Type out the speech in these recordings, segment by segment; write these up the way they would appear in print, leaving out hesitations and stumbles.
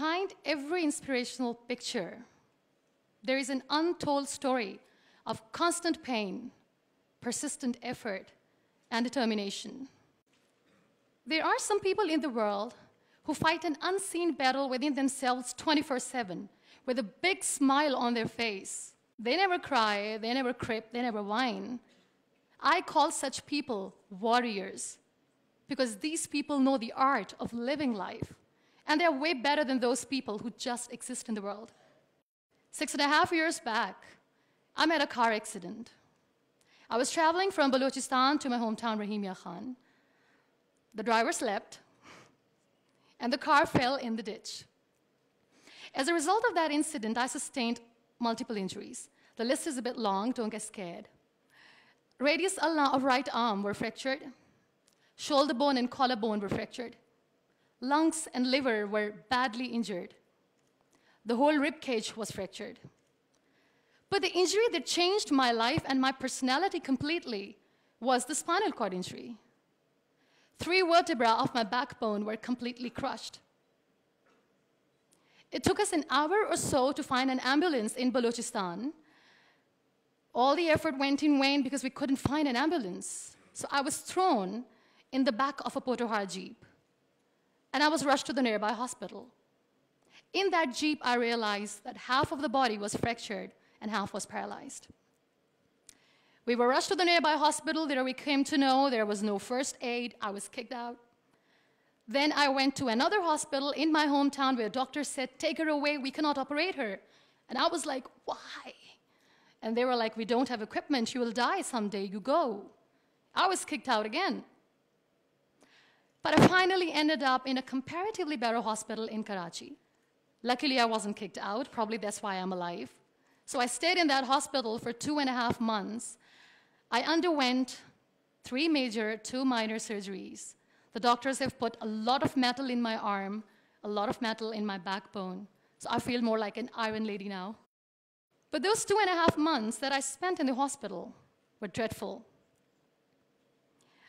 behind every inspirational picture, there is an untold story of constant pain, persistent effort, and determination. There are some people in the world who fight an unseen battle within themselves 24/7 with a big smile on their face. They never cry, they never crip, they never whine. I call such people warriors because these people know the art of living life, and they're way better than those people who just exist in the world. 6.5 years back, I met a car accident. I was traveling from Balochistan to my hometown, Rahimia Khan. The driver slept, and the car fell in the ditch. As a result of that incident, I sustained multiple injuries. The list is a bit long, don't get scared. Radius ulna of right arm were fractured. Shoulder bone and collarbone were fractured. Lungs and liver were badly injured. The whole rib cage was fractured. But the injury that changed my life and my personality completely was the spinal cord injury. 3 vertebrae of my backbone were completely crushed. It took us an hour or so to find an ambulance in Balochistan. All the effort went in vain because we couldn't find an ambulance. So I was thrown in the back of a Potohar Jeep, and I was rushed to the nearby hospital. In that Jeep, I realized that half of the body was fractured and half was paralyzed. We were rushed to the nearby hospital. There we came to know there was no first aid. I was kicked out. Then I went to another hospital in my hometown where doctors said, "Take her away, we cannot operate her." And I was like, "Why?" And they were like, "We don't have equipment, she will die someday, you go." I was kicked out again. But I finally ended up in a comparatively better hospital in Karachi. Luckily, I wasn't kicked out. Probably that's why I'm alive. So I stayed in that hospital for 2.5 months. I underwent 3 major, 2 minor surgeries. The doctors have put a lot of metal in my arm, a lot of metal in my backbone. So I feel more like an iron lady now. But those 2.5 months that I spent in the hospital were dreadful.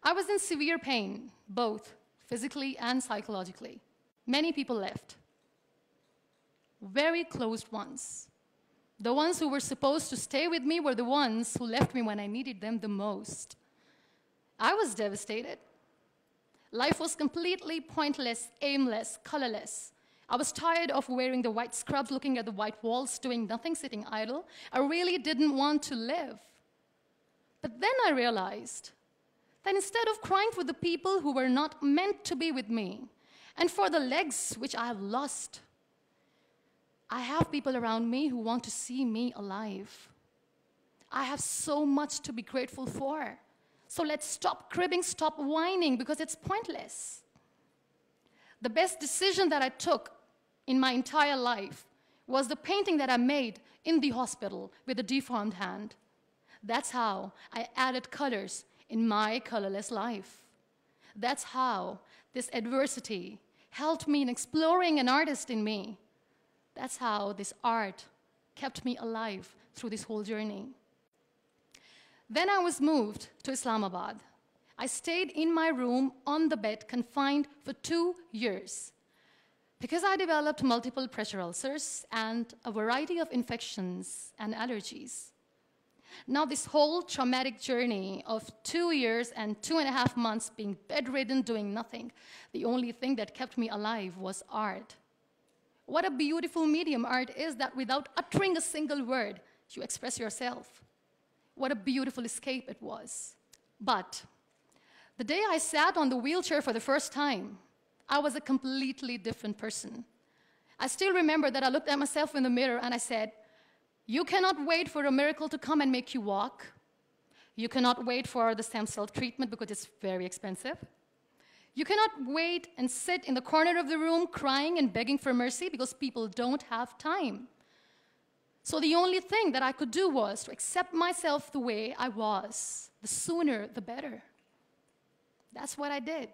I was in severe pain, both physically and psychologically. Many people left. Very close ones. The ones who were supposed to stay with me were the ones who left me when I needed them the most. I was devastated. Life was completely pointless, aimless, colorless. I was tired of wearing the white scrubs, looking at the white walls, doing nothing, sitting idle. I really didn't want to live. But then I realized that instead of crying for the people who were not meant to be with me, and for the legs which I have lost, I have people around me who want to see me alive. I have so much to be grateful for. So let's stop cribbing, stop whining, because it's pointless. The best decision that I took in my entire life was the painting that I made in the hospital with a deformed hand. That's how I added colors in my colorless life. That's how this adversity helped me in exploring an artist in me. That's how this art kept me alive through this whole journey. Then I was moved to Islamabad. I stayed in my room on the bed, confined for 2 years, because I developed multiple pressure ulcers and a variety of infections and allergies. Now, this whole traumatic journey of 2 years and 2.5 months being bedridden, doing nothing, the only thing that kept me alive was art. What a beautiful medium art is, that without uttering a single word, you express yourself. What a beautiful escape it was. But the day I sat on the wheelchair for the first time, I was a completely different person. I still remember that I looked at myself in the mirror and I said, "You cannot wait for a miracle to come and make you walk. You cannot wait for the stem cell treatment because it's very expensive. You cannot wait and sit in the corner of the room crying and begging for mercy because people don't have time." So the only thing that I could do was to accept myself the way I was. The sooner, the better. That's what I did.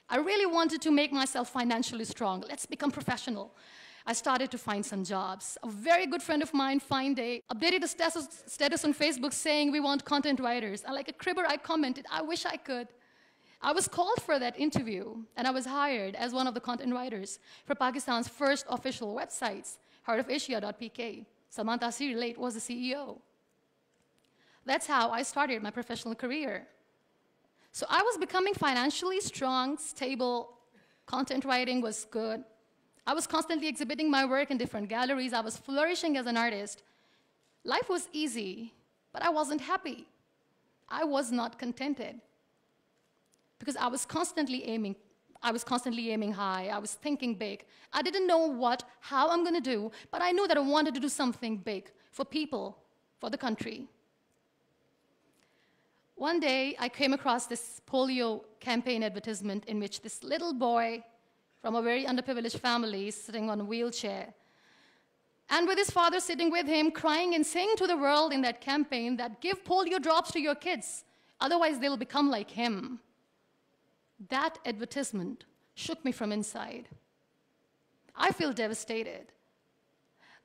I really wanted to make myself financially strong. Let's become professional. I started to find some jobs. A very good friend of mine, Fine Day, updated a status on Facebook saying we want content writers. And like a cribber, I commented, "I wish I could." I was called for that interview, and I was hired as one of the content writers for Pakistan's first official websites, heartofasia.pk. Salman Taseer Late was the CEO. That's how I started my professional career. So I was becoming financially strong, stable, content writing was good. I was constantly exhibiting my work in different galleries. I was flourishing as an artist. Life was easy, but I wasn't happy. I was not contented because I was constantly aiming high. I was thinking big. I didn't know how I'm going to do, but I knew that I wanted to do something big for people, for the country. One day, I came across this polio campaign advertisement in which this little boy from a very underprivileged family is sitting on a wheelchair, and with his father sitting with him, crying and saying to the world in that campaign that give polio drops to your kids, otherwise they'll become like him. That advertisement shook me from inside. I feel devastated.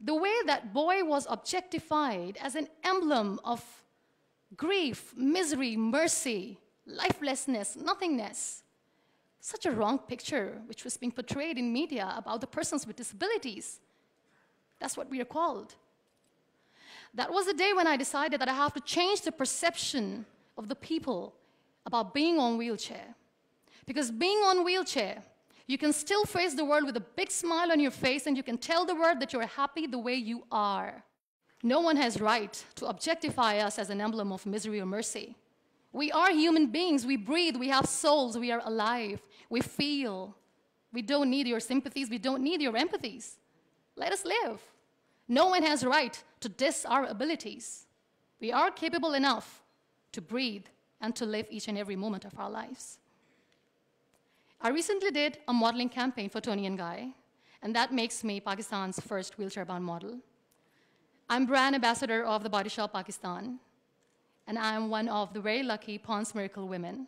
The way that boy was objectified as an emblem of grief, misery, mercy, lifelessness, nothingness. Such a wrong picture which was being portrayed in media about the persons with disabilities. That's what we are called. That was the day when I decided that I have to change the perception of the people about being on wheelchair. Because being on wheelchair, you can still face the world with a big smile on your face, and you can tell the world that you're happy the way you are. No one has right to objectify us as an emblem of misery or mercy. We are human beings. We breathe. We have souls. We are alive. We feel. We don't need your sympathies. We don't need your empathies. Let us live. No one has right to diss our abilities. We are capable enough to breathe and to live each and every moment of our lives. I recently did a modeling campaign for Toni & Guy, and that makes me Pakistan's first wheelchair-bound model. I'm brand ambassador of the Body Shop Pakistan, and I'm one of the very lucky Pond's Miracle women.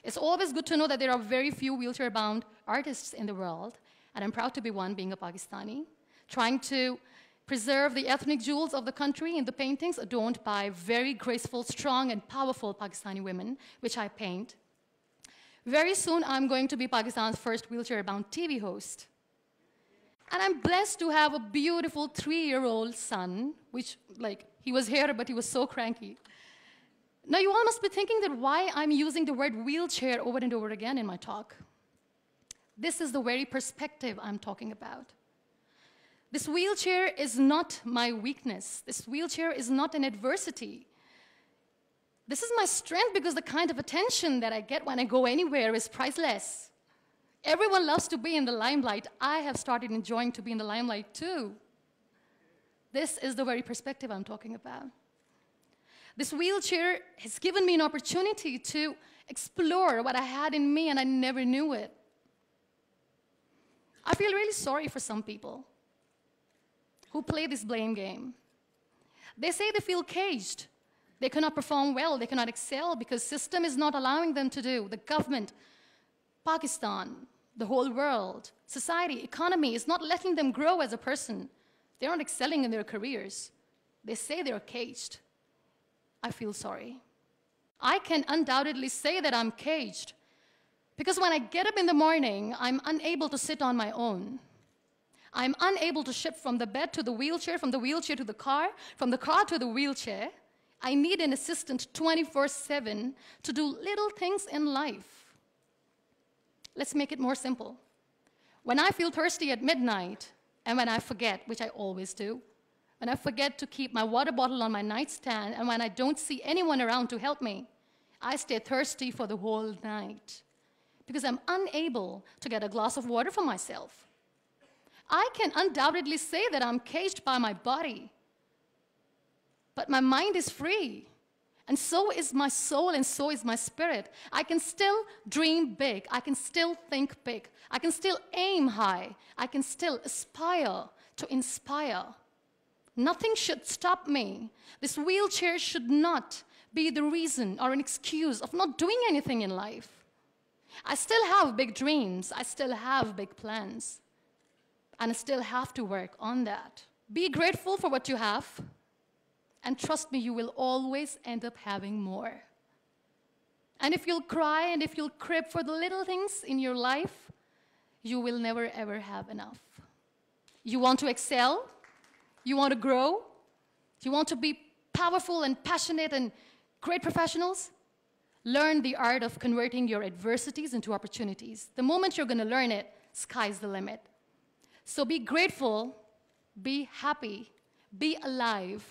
It's always good to know that there are very few wheelchair-bound artists in the world, and I'm proud to be one, being a Pakistani, trying to preserve the ethnic jewels of the country in the paintings adorned by very graceful, strong, and powerful Pakistani women, which I paint. Very soon, I'm going to be Pakistan's first wheelchair-bound TV host. And I'm blessed to have a beautiful 3-year-old son, which, he was here, but he was so cranky. Now, you all must be thinking that why I'm using the word wheelchair over and over again in my talk. This is the very perspective I'm talking about. This wheelchair is not my weakness. This wheelchair is not an adversity. This is my strength because the kind of attention that I get when I go anywhere is priceless. Everyone loves to be in the limelight. I have started enjoying to be in the limelight too. This is the very perspective I'm talking about. This wheelchair has given me an opportunity to explore what I had in me, and I never knew it. I feel really sorry for some people who play this blame game. They say they feel caged. They cannot perform well, they cannot excel because the system is not allowing them to do. The government, Pakistan, the whole world, society, economy is not letting them grow as a person. They're not excelling in their careers. They say they're caged. I feel sorry. I can undoubtedly say that I'm caged because when I get up in the morning, I'm unable to sit on my own. I'm unable to shift from the bed to the wheelchair, from the wheelchair to the car, from the car to the wheelchair. I need an assistant 24/7 to do little things in life. Let's make it more simple. When I feel thirsty at midnight, and when I forget, which I always do, when I forget to keep my water bottle on my nightstand, and when I don't see anyone around to help me, I stay thirsty for the whole night because I'm unable to get a glass of water for myself. I can undoubtedly say that I'm caged by my body, but my mind is free, and so is my soul, and so is my spirit. I can still dream big. I can still think big. I can still aim high. I can still aspire to inspire. Nothing should stop me. This wheelchair should not be the reason or an excuse of not doing anything in life. I still have big dreams. I still have big plans. And I still have to work on that. Be grateful for what you have. And trust me, you will always end up having more. And if you'll cry and if you'll crib for the little things in your life, you will never ever have enough. You want to excel, you want to grow, you want to be powerful and passionate and great professionals, learn the art of converting your adversities into opportunities. The moment you're going to learn it, sky's the limit. So be grateful, be happy, be alive,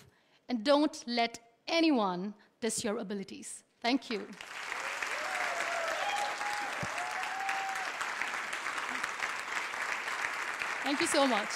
and don't let anyone diss your abilities. Thank you. Thank you so much.